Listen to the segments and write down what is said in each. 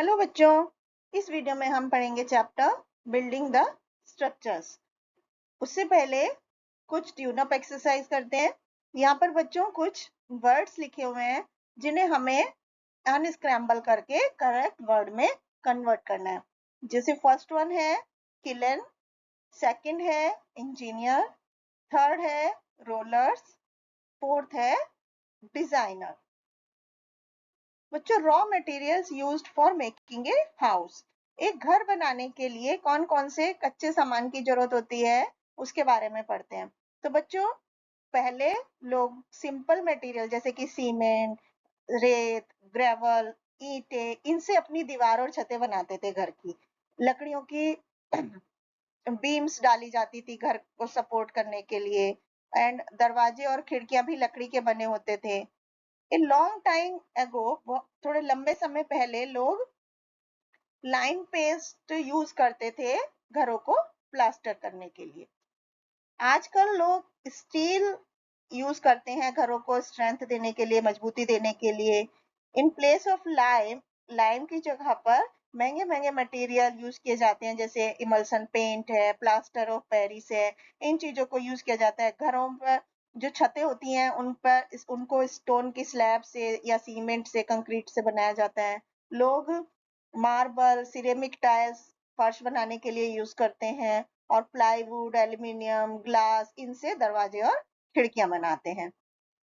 Hello बच्चों, इस video में हम पढ़ेंगे चैप्टर बिल्डिंग द स्ट्रक्चर्स। उससे पहले कुछ ट्यून अप एक्सरसाइज करते हैं। यहाँ पर बच्चों कुछ वर्ड्स लिखे हुए हैं जिन्हें हमें अनस्क्रैम्बल करके करेक्ट वर्ड में कन्वर्ट करना है। जैसे फर्स्ट वन है किलन, सेकंड है इंजीनियर, थर्ड है रोलर्स, फोर्थ है डिजाइनर। बच्चों, raw materials used for making a house. एक घर बनाने के लिए कौन कौन से कच्चे सामान की जरूरत होती है उसके बारे में पढ़ते हैं। तो बच्चों, पहले लोग सिंपल मटेरियल जैसे कि सीमेंट, रेत, ग्रेवल, ईंटें, इनसे अपनी दीवार और छतें बनाते थे घर की। लकड़ियों की बीम्स डाली जाती थी घर को सपोर्ट करने के लिए, एंड दरवाजे और खिड़कियां भी लकड़ी के बने होते थे। ए लॉन्ग टाइम एगो, थोड़े लंबे समय पहले लोग लाइन पेस्ट यूज करते थे घरों को प्लास्टर करने के लिए। आजकल लोग स्टील यूज करते हैं घरों को स्ट्रेंथ देने के लिए, मजबूती देने के लिए। In place of lime, lime की जगह पर महंगे महंगे मटेरियल यूज किए जाते हैं, जैसे इमल्सन पेंट है, प्लास्टर ऑफ पेरिस है। इन चीजों को यूज किया जाता है। घरों पर जो छतें होती हैं उन पर उनको स्टोन की स्लैब से या सीमेंट से, कंक्रीट से बनाया जाता है। लोग मार्बल, सिरेमिक टाइल्स फर्श बनाने के लिए यूज करते हैं, और प्लाईवुड, एल्यूमिनियम, ग्लास, इनसे दरवाजे और खिड़कियां बनाते हैं।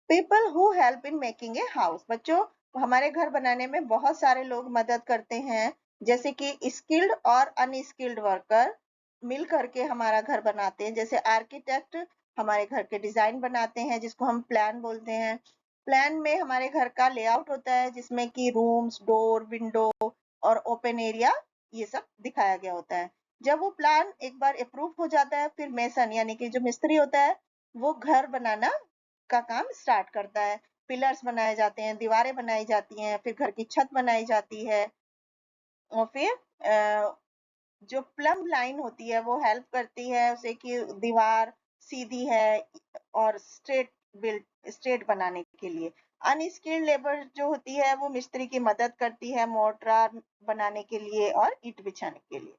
People who help in making a house. बच्चों, हमारे घर बनाने में बहुत सारे लोग मदद करते हैं, जैसे कि स्किल्ड और अनस्किल्ड वर्कर मिल करके हमारा घर बनाते हैं। जैसे आर्किटेक्ट हमारे घर के डिजाइन बनाते हैं, जिसको हम प्लान बोलते हैं। प्लान में हमारे घर का लेआउट होता है, जिसमें कि रूम्स, डोर, विंडो और ओपन एरिया, ये सब दिखाया गया होता है। जब वो प्लान एक बार अप्रूव हो जाता है, फिर मेसन यानी कि जो मिस्त्री होता है वो घर बनाना का काम स्टार्ट करता है। पिलर्स बनाए जाते हैं, दीवारें बनाई जाती हैं, फिर घर की छत बनाई जाती है, और फिर जो प्लम्ब लाइन होती है वो हेल्प करती है उसे कि दीवार सीधी है और स्ट्रेट बनाने के लिए। अनस्किल्ड लेबर जो होती है वो मिस्त्री की मदद करती है मोर्टार बनाने के लिए और ईंट बिछाने के लिए।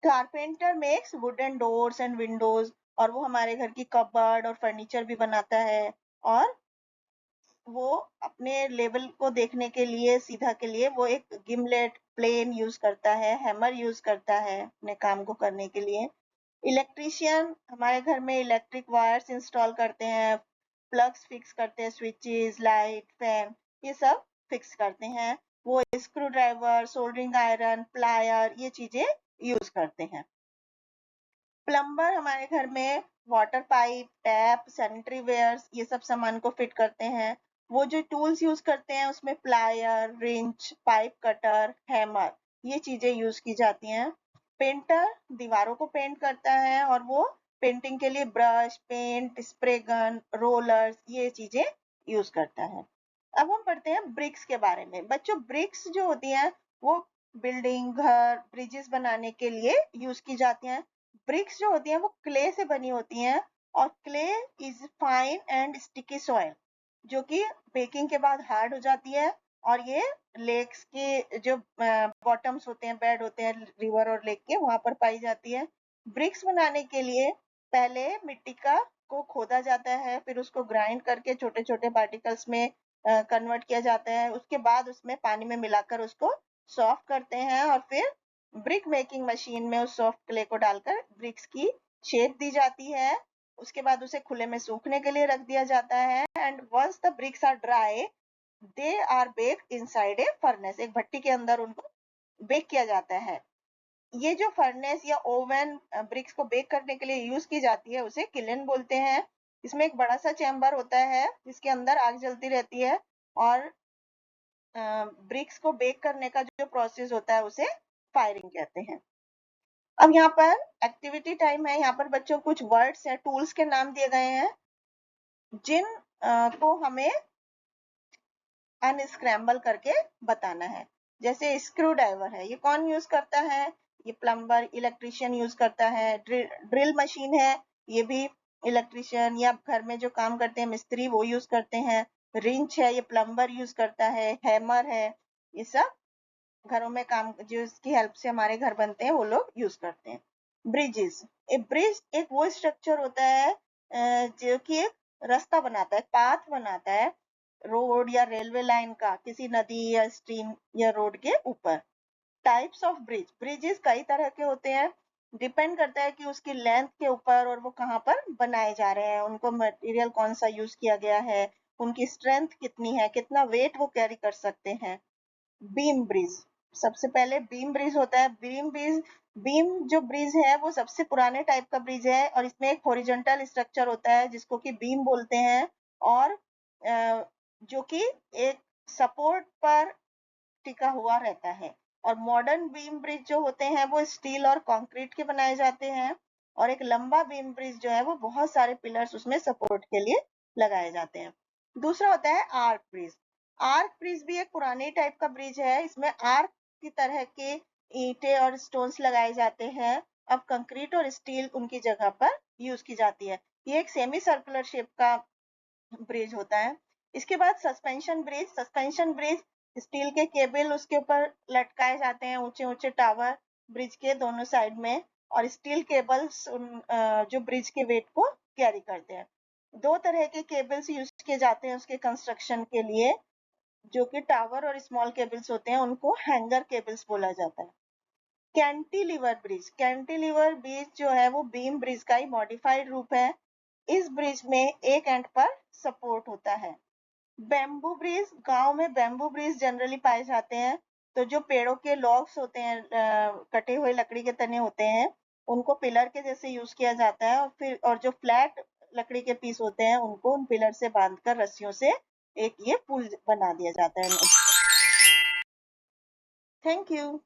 Carpenter makes wooden doors and Windows, और वो हमारे घर की कबर्ड और फर्नीचर भी बनाता है। और वो अपने लेवल को देखने के लिए, सीधा के लिए, वो एक गिमलेट, प्लेन यूज करता है, हैमर यूज करता है अपने काम को करने के लिए। इलेक्ट्रीशियन हमारे घर में इलेक्ट्रिक वायर्स इंस्टॉल करते हैं, प्लग्स फिक्स करते हैं, स्विचेस, लाइट, फैन, ये सब फिक्स करते हैं। वो screwdriver, soldering iron, plier, ये चीजें यूज करते हैं। प्लम्बर हमारे घर में water pipe, tap, sanitary wares, ये सब सामान को फिट करते हैं। वो जो टूल्स यूज करते हैं उसमें plier, wrench, pipe cutter, hammer, ये चीजें यूज की जाती हैं। पेंटर दीवारों को पेंट करता है, और वो पेंटिंग के लिए brush, paint, spray gun, rollers, ये चीजें यूज करता है। अब हम पढ़ते हैं ब्रिक्स के बारे में। बच्चों, ब्रिक्स जो होती हैं वो बिल्डिंग, घर, ब्रिजेस बनाने के लिए यूज की जाती हैं। ब्रिक्स जो होती हैं वो क्ले से बनी होती हैं, और clay is fine and sticky soil, जो कि बेकिंग के बाद हार्ड हो जाती है। और ये लेक्स के जो बॉटम्स होते हैं, बेड होते हैं रिवर और लेक के, वहां पर पाई जाती है। ब्रिक्स बनाने के लिए पहले मिट्टी का को खोदा जाता है, फिर उसको ग्राइंड करके छोटे छोटे पार्टिकल्स में कन्वर्ट किया जाता है। उसके बाद उसमें पानी में मिलाकर उसको सॉफ्ट करते हैं, और फिर ब्रिक मेकिंग मशीन में उस सॉफ्ट क्ले को डालकर ब्रिक्स की शेप दी जाती है। उसके बाद उसे खुले में सूखने के लिए रख दिया जाता है, and once the bricks are dry they are baked inside a furnace. एक भट्टी के अंदर उनको बेक किया जाता है। ये जो फर्नेस या ओवन ब्रिक्स को बेक करने के लिए यूज की जाती है उसे किलन बोलते हैं। इसमें एक बड़ा सा चैम्बर होता है जिसके अंदर आग जलती रहती है, और ब्रिक्स को बेक करने का जो प्रोसेस होता है उसे फायरिंग कहते हैं। अब यहाँ पर एक्टिविटी टाइम है। यहाँ पर बच्चों कुछ वर्ड्स हैं, टूल्स के नाम दिए गए हैं, जिन को हमें अनस्क्रैम्बल करके बताना है। जैसे स्क्रू ड्राइवर है, ये कौन यूज करता है? ये प्लम्बर, इलेक्ट्रिशियन यूज करता है। ड्रिल मशीन है, ये भी इलेक्ट्रिशियन या घर में जो काम करते हैं मिस्त्री, वो यूज करते हैं। रिंच है, ये प्लम्बर यूज करता है। हैमर है, ये सब घरों में काम जिसकी हेल्प से हमारे घर बनते हैं वो लोग यूज करते हैं। ब्रिजेस, ए ब्रिज एक वो स्ट्रक्चर होता है जो कि एक रास्ता बनाता है, पाथ बनाता है रोड या रेलवे लाइन का किसी नदी या स्ट्रीम या रोड के ऊपर। टाइप्स ऑफ ब्रिज, ब्रिजेस कई तरह के होते हैं, डिपेंड करता है कि उसकी लेंथ के ऊपर और वो कहाँ पर बनाए जा रहे हैं, उनको मटेरियल कौन सा यूज किया गया है, उनकी स्ट्रेंथ कितनी है, कितना वेट वो कैरी कर सकते हैं। बीम ब्रिज, सबसे पहले बीम ब्रिज होता है। बीम जो ब्रिज है वो सबसे पुराने टाइप का ब्रिज है और इसमें एक हॉरिजॉन्टल स्ट्रक्चर होता है जिसको कि बीम बोलते हैं और जो कि एक सपोर्ट पर टिका हुआ रहता है। और मॉडर्न बीम ब्रिज जो होते हैं वो स्टील और कंक्रीट के बनाए जाते हैं और एक लंबा बीम ब्रिज जो है वो बहुत सारे पिलर्स उसमें सपोर्ट के लिए लगाए जाते हैं। दूसरा होता है आर्क ब्रिज। आर्क ब्रिज भी एक पुराने टाइप का ब्रिज है, इसमें आर्क की तरह के ईंटें और स्टोन्स लगाए जाते हैं। अब कंक्रीट और स्टील उनकी जगह पर यूज की जाती है। ये एक सेमी सर्कुलर शेप का ब्रिज होता है। इसके बाद सस्पेंशन ब्रिज स्टील के केबल उसके ऊपर लटकाए जाते हैं, ऊंचे ऊंचे टावर ब्रिज के दोनों साइड में, और स्टील केबल्स जो ब्रिज के वेट को कैरी करते हैं। दो तरह के केबल्स यूज किए जाते हैं उसके कंस्ट्रक्शन के लिए, जो कि टावर और स्मॉल केबल्स होते हैं, उनको हैंगर केबल्स बोला जाता है। कैंटिलीवर ब्रिज जो है वो बीम ब्रिज का ही मॉडिफाइड रूप है। इस ब्रिज में एक एंड पर सपोर्ट होता है। बैम्बू ब्रिज, गांव में बैम्बू ब्रिज जनरली पाए जाते हैं। तो जो पेड़ों के लॉग्स होते हैं, कटे हुए लकड़ी के तने होते हैं, उनको पिलर के जैसे यूज किया जाता है और जो फ्लैट लकड़ी के पीस होते हैं उनको उन पिलर से बांधकर रस्सियों से एक ये पुल बना दिया जाता है। Thank you.